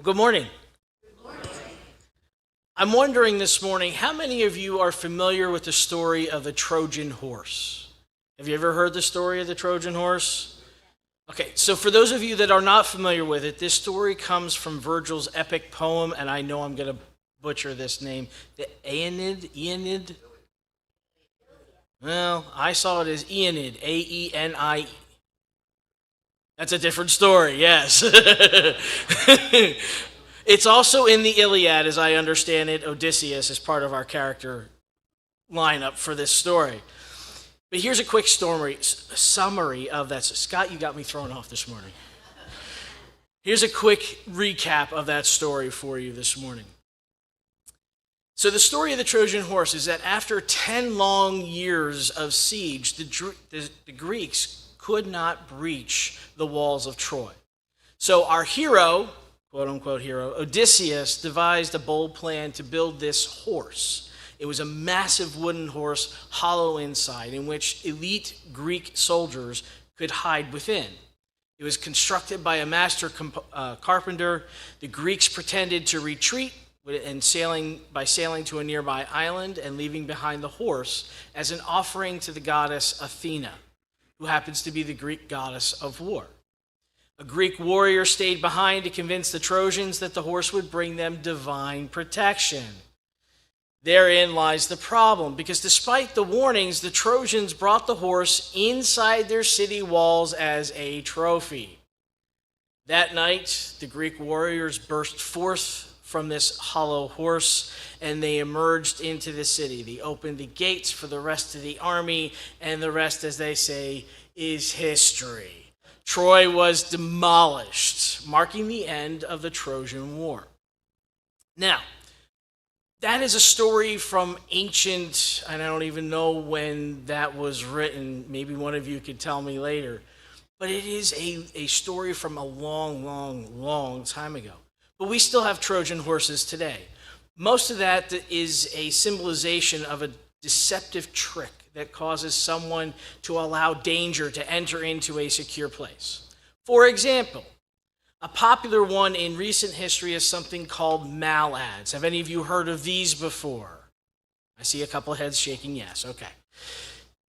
Well, good morning. I'm wondering this morning, how many of you are familiar with the story of the Trojan horse? Have you ever heard the story of the Trojan horse? Okay, so for those of you that are not familiar with it, this story comes from Virgil's epic poem, and I know I'm going to butcher this name, the Aeneid? Well, I saw it as Aeneid, A-E-N-I. That's a different story, yes. It's also in the Iliad, as I understand it. Odysseus is part of our character lineup for this story. But here's a quick summary of that. Scott, you got me thrown off this morning. Here's a quick recap of that story for you this morning. So the story of the Trojan horse is that after 10 long years of siege, the Greeks could not breach the walls of Troy. So our hero, quote-unquote hero, Odysseus, devised a bold plan to build this horse. It was a massive wooden horse, hollow inside, in which elite Greek soldiers could hide within. It was constructed by a master carpenter. The Greeks pretended to retreat and sailing to a nearby island and leaving behind the horse as an offering to the goddess Athena, who happens to be the Greek goddess of war. A Greek warrior stayed behind to convince the Trojans that the horse would bring them divine protection. Therein lies the problem, because despite the warnings, the Trojans brought the horse inside their city walls as a trophy. That night, the Greek warriors burst forth from this hollow horse, and they emerged into the city. They opened the gates for the rest of the army, and the rest, as they say, is history. Troy was demolished, marking the end of the Trojan War. Now, that is a story from ancient, and I don't even know when that was written. Maybe one of you could tell me later. But it is a story from a long, long, long time ago. But we still have Trojan horses today. Most of that is a symbolization of a deceptive trick that causes someone to allow danger to enter into a secure place. For example, a popular one in recent history is something called malads. Have any of you heard of these before? I see a couple heads shaking yes. Okay.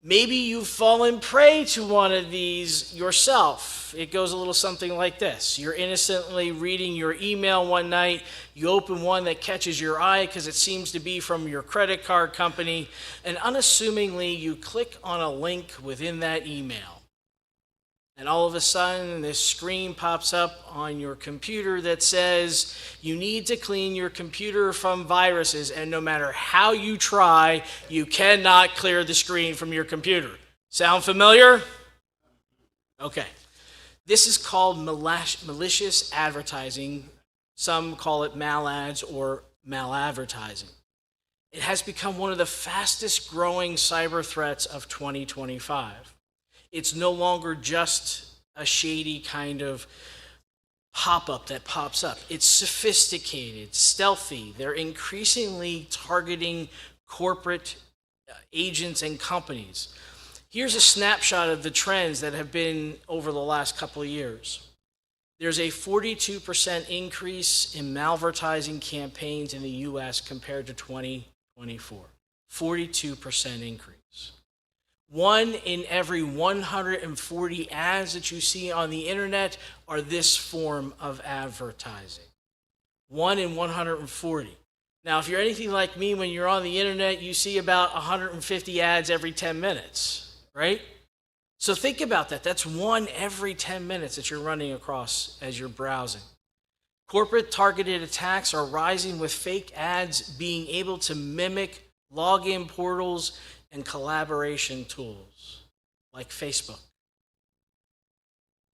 Maybe you've fallen prey to one of these yourself. It goes a little something like this. You're innocently reading your email one night. You open one that catches your eye because it seems to be from your credit card company, and unassumingly you click on a link within that email. And all of a sudden, this screen pops up on your computer that says you need to clean your computer from viruses, and no matter how you try, you cannot clear the screen from your computer. Sound familiar? Okay. This is called malicious advertising. Some call it malads or maladvertising. It has become one of the fastest growing cyber threats of 2025. It's no longer just a shady kind of pop-up that pops up. It's sophisticated, stealthy. They're increasingly targeting corporate agents and companies. Here's a snapshot of the trends that have been over the last couple of years. There's a 42% increase in malvertising campaigns in the U.S. compared to 2024. 42% increase. 1 in every 140 ads that you see on the internet are this form of advertising. 1 in 140. Now, if you're anything like me, when you're on the internet, you see about 150 ads every 10 minutes, right? So think about that. That's 1 every 10 minutes that you're running across as you're browsing. Corporate targeted attacks are rising, with fake ads being able to mimic login portals and collaboration tools like Facebook,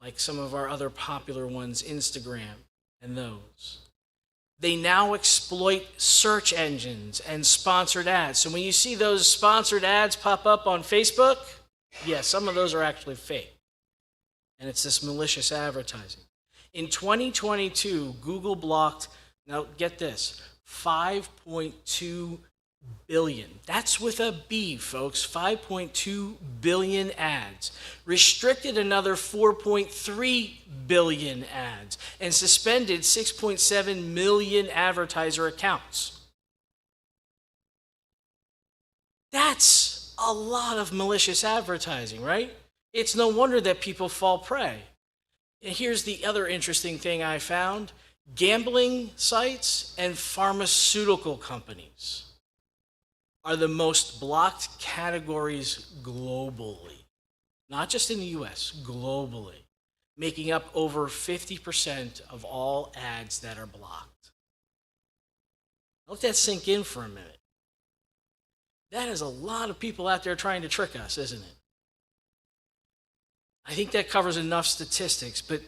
like some of our other popular ones, Instagram, and those. They now exploit search engines and sponsored ads. So when you see those sponsored ads pop up on Facebook, yes, some of those are actually fake. And it's this malicious advertising. In 2022, Google blocked, now get this, 5.2 billion. That's with a B, folks. 5.2 billion ads. Restricted another 4.3 billion ads. And suspended 6.7 million advertiser accounts. That's a lot of malicious advertising, right? It's no wonder that people fall prey. And here's the other interesting thing I found. Gambling sites and pharmaceutical companies are the most blocked categories globally. Not just in the US, globally. Making up over 50% of all ads that are blocked. Let that sink in for a minute. That is a lot of people out there trying to trick us, isn't it? I think that covers enough statistics, but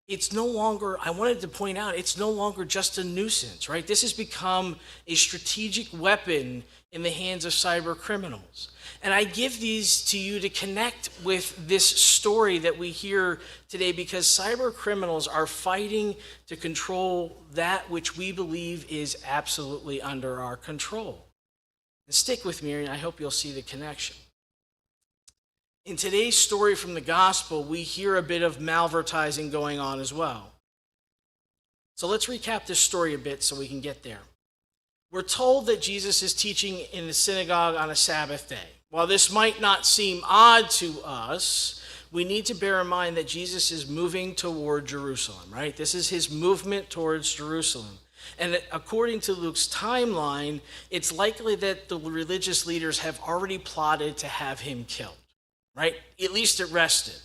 it's no longer, I wanted to point out, it's no longer just a nuisance, right? This has become a strategic weapon in the hands of cyber criminals. And I give these to you to connect with this story that we hear today because cyber criminals are fighting to control that which we believe is absolutely under our control. And stick with me, and I hope you'll see the connection. In today's story from the gospel, we hear a bit of malvertising going on as well. So let's recap this story a bit so we can get there. We're told that Jesus is teaching in the synagogue on a Sabbath day. While this might not seem odd to us, we need to bear in mind that Jesus is moving toward Jerusalem, right? This is his movement towards Jerusalem. And according to Luke's timeline, it's likely that the religious leaders have already plotted to have him killed. Right? At least arrested.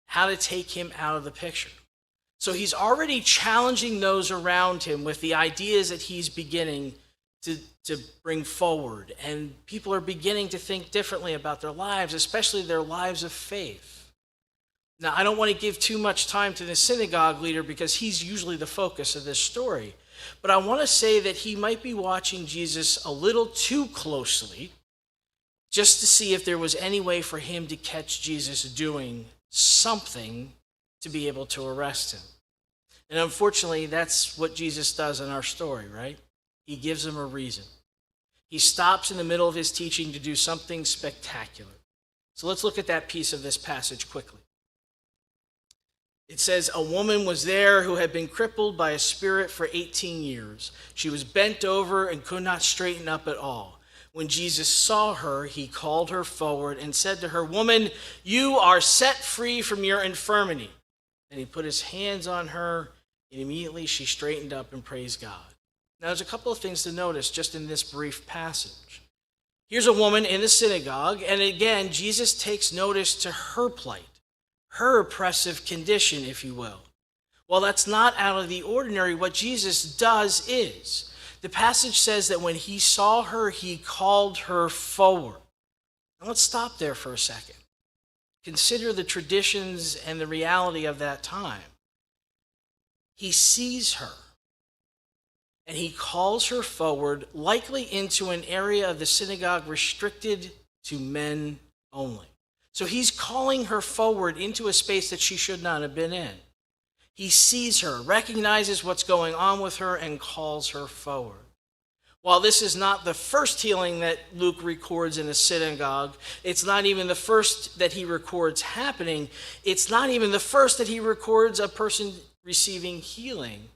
How to take him out of the picture. So he's already challenging those around him with the ideas that he's beginning to bring forward. And people are beginning to think differently about their lives, especially their lives of faith. Now, I don't want to give too much time to the synagogue leader because he's usually the focus of this story. But I want to say that he might be watching Jesus a little too closely just to see if there was any way for him to catch Jesus doing something to be able to arrest him. And unfortunately, that's what Jesus does in our story, right? He gives him a reason. He stops in the middle of his teaching to do something spectacular. So let's look at that piece of this passage quickly. It says, a woman was there who had been crippled by a spirit for 18 years. She was bent over and could not straighten up at all. When Jesus saw her, he called her forward and said to her, "Woman, you are set free from your infirmity." And he put his hands on her, and immediately she straightened up and praised God. Now, there's a couple of things to notice just in this brief passage. Here's a woman in the synagogue, and again, Jesus takes notice to her plight, her oppressive condition, if you will. Well, that's not out of the ordinary. What Jesus does is, the passage says that when he saw her, he called her forward. Now let's stop there for a second. Consider the traditions and the reality of that time. He sees her, and he calls her forward, likely into an area of the synagogue restricted to men only. So he's calling her forward into a space that she should not have been in. He sees her, recognizes what's going on with her, and calls her forward. While this is not the first healing that Luke records in a synagogue, it's not even the first that he records happening. It's not even the first that he records a person receiving healing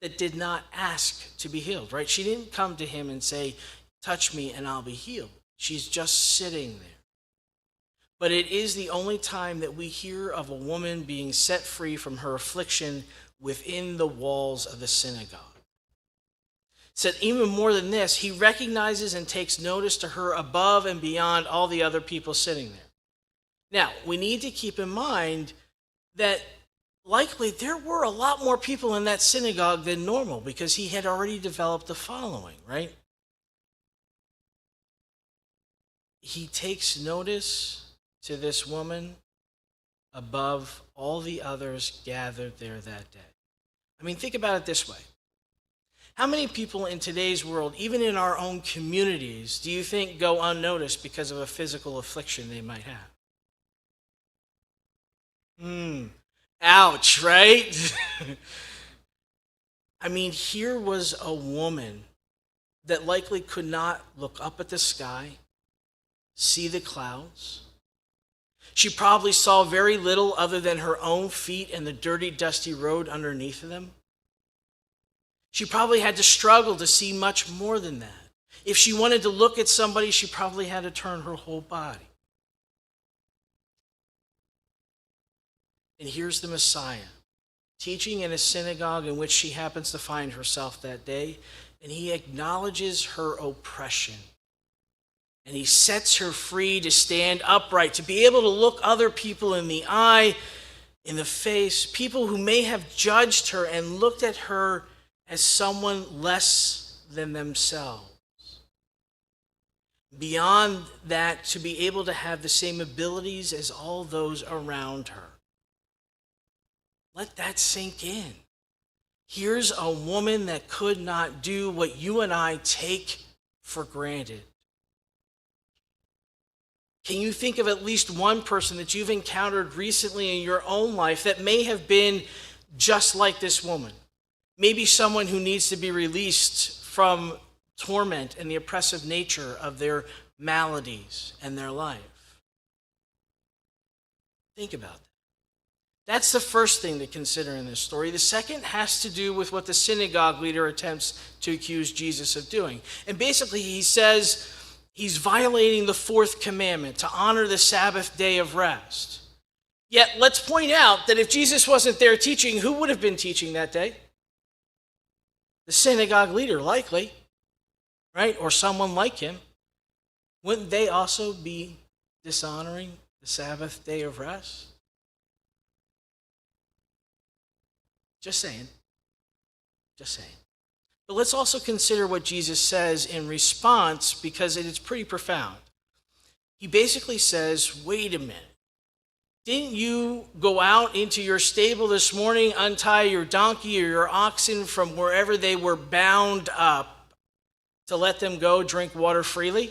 that did not ask to be healed, right? She didn't come to him and say, "Touch me and I'll be healed." She's just sitting there. But it is the only time that we hear of a woman being set free from her affliction within the walls of the synagogue. Said even more than this, he recognizes and takes notice to her above and beyond all the other people sitting there. Now, we need to keep in mind that likely there were a lot more people in that synagogue than normal because he had already developed a following, right? He takes notice to this woman above all the others gathered there that day. I mean, think about it this way. How many people in today's world, even in our own communities, do you think go unnoticed because of a physical affliction they might have? Ouch, right? I mean, here was a woman that likely could not look up at the sky, see the clouds. She probably saw very little other than her own feet and the dirty, dusty road underneath of them. She probably had to struggle to see much more than that. If she wanted to look at somebody, she probably had to turn her whole body. And here's the Messiah, teaching in a synagogue in which she happens to find herself that day, and he acknowledges her oppression. And he sets her free to stand upright, to be able to look other people in the eye, in the face, people who may have judged her and looked at her as someone less than themselves. Beyond that, to be able to have the same abilities as all those around her. Let that sink in. Here's a woman that could not do what you and I take for granted. Can you think of at least one person that you've encountered recently in your own life that may have been just like this woman? Maybe someone who needs to be released from torment and the oppressive nature of their maladies and their life. Think about that. That's the first thing to consider in this story. The second has to do with what the synagogue leader attempts to accuse Jesus of doing. And basically he says he's violating the fourth commandment, to honor the Sabbath day of rest. Yet let's point out that if Jesus wasn't there teaching, who would have been teaching that day? The synagogue leader, likely, right? Or someone like him. Wouldn't they also be dishonoring the Sabbath day of rest? Just saying. Just saying. But let's also consider what Jesus says in response, because it is pretty profound. He basically says, wait a minute. Didn't you go out into your stable this morning, untie your donkey or your oxen from wherever they were bound up to let them go drink water freely?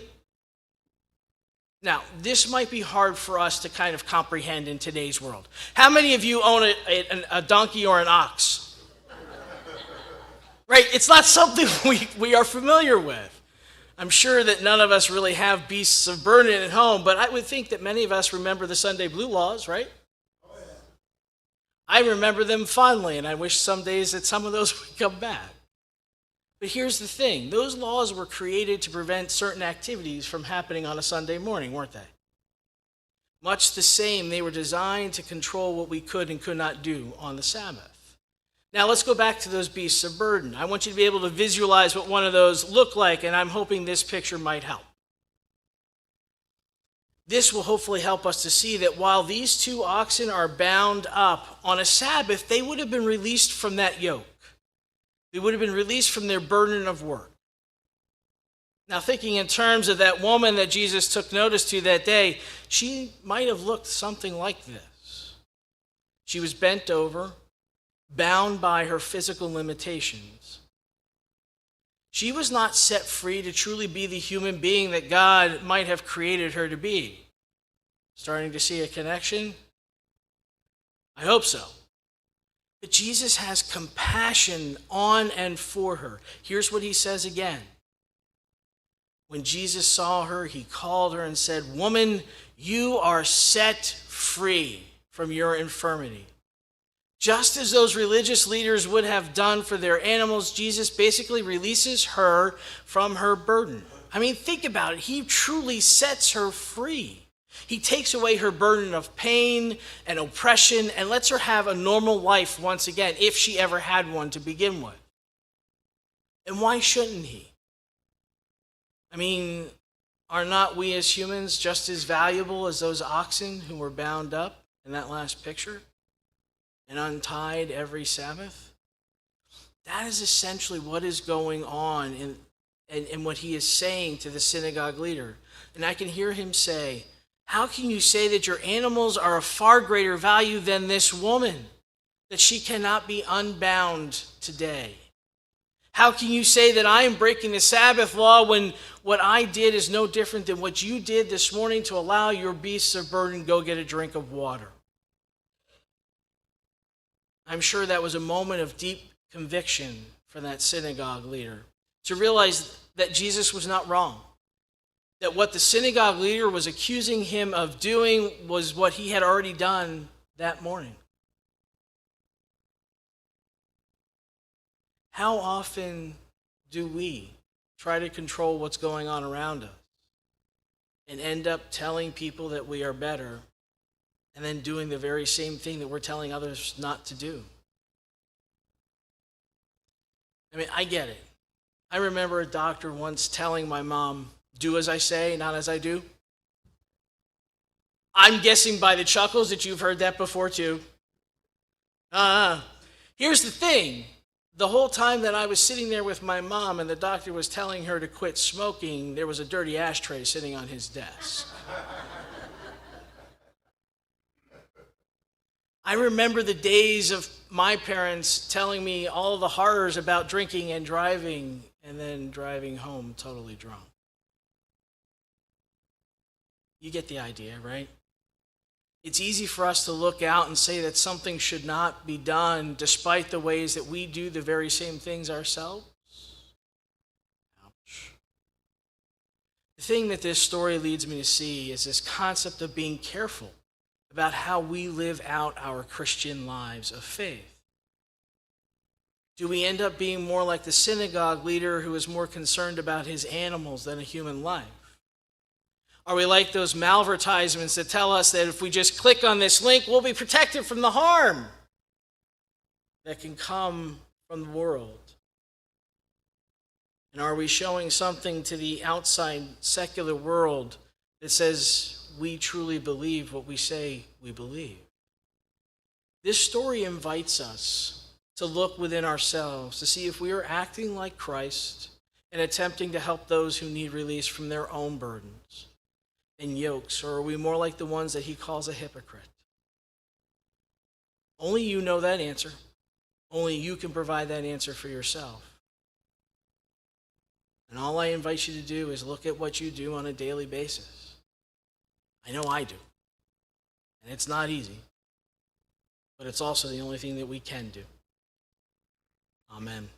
Now, this might be hard for us to kind of comprehend in today's world. How many of you own a donkey or an ox? Right? It's not something we are familiar with. I'm sure that none of us really have beasts of burden at home, but I would think that many of us remember the Sunday Blue laws, right? Oh, yeah. I remember them fondly, and I wish some days that some of those would come back. But here's the thing. Those laws were created to prevent certain activities from happening on a Sunday morning, weren't they? Much the same, they were designed to control what we could and could not do on the Sabbath. Now let's go back to those beasts of burden. I want you to be able to visualize what one of those looked like, and I'm hoping this picture might help. This will hopefully help us to see that while these two oxen are bound up on a Sabbath, they would have been released from that yoke. They would have been released from their burden of work. Now, thinking in terms of that woman that Jesus took notice to that day, she might have looked something like this. She was bent over, bound by her physical limitations. She was not set free to truly be the human being that God might have created her to be. Starting to see a connection? I hope so. But Jesus has compassion on and for her. Here's what he says again. When Jesus saw her, he called her and said, "Woman, you are set free from your infirmity." Just as those religious leaders would have done for their animals, Jesus basically releases her from her burden. I mean, think about it. He truly sets her free. He takes away her burden of pain and oppression and lets her have a normal life once again, if she ever had one to begin with. And why shouldn't he? I mean, are not we as humans just as valuable as those oxen who were bound up in that last picture and untied every Sabbath? That is essentially what is going on in what he is saying to the synagogue leader. And I can hear him say, how can you say that your animals are of far greater value than this woman, that she cannot be unbound today? How can you say that I am breaking the Sabbath law when what I did is no different than what you did this morning to allow your beasts of burden go get a drink of water? I'm sure that was a moment of deep conviction for that synagogue leader, to realize that Jesus was not wrong, that what the synagogue leader was accusing him of doing was what he had already done that morning. How often do we try to control what's going on around us and end up telling people that we are better and then doing the very same thing that we're telling others not to do? I mean, I get it. I remember a doctor once telling my mom, "Do as I say, not as I do." I'm guessing by the chuckles that you've heard that before too. Here's the thing. The whole time that I was sitting there with my mom and the doctor was telling her to quit smoking, there was a dirty ashtray sitting on his desk. I remember the days of my parents telling me all the horrors about drinking and driving and then driving home totally drunk. You get the idea, right? It's easy for us to look out and say that something should not be done despite the ways that we do the very same things ourselves. Ouch. The thing that this story leads me to see is this concept of being careful about how we live out our Christian lives of faith. Do we end up being more like the synagogue leader who is more concerned about his animals than a human life? Are we like those malvertisements that tell us that if we just click on this link, we'll be protected from the harm that can come from the world? And are we showing something to the outside secular world that says we truly believe what we say we believe? This story invites us to look within ourselves to see if we are acting like Christ and attempting to help those who need release from their own burdens and yokes, or are we more like the ones that he calls a hypocrite? Only you know that answer. Only you can provide that answer for yourself. And all I invite you to do is look at what you do on a daily basis. I know I do. And it's not easy, but it's also the only thing that we can do. Amen.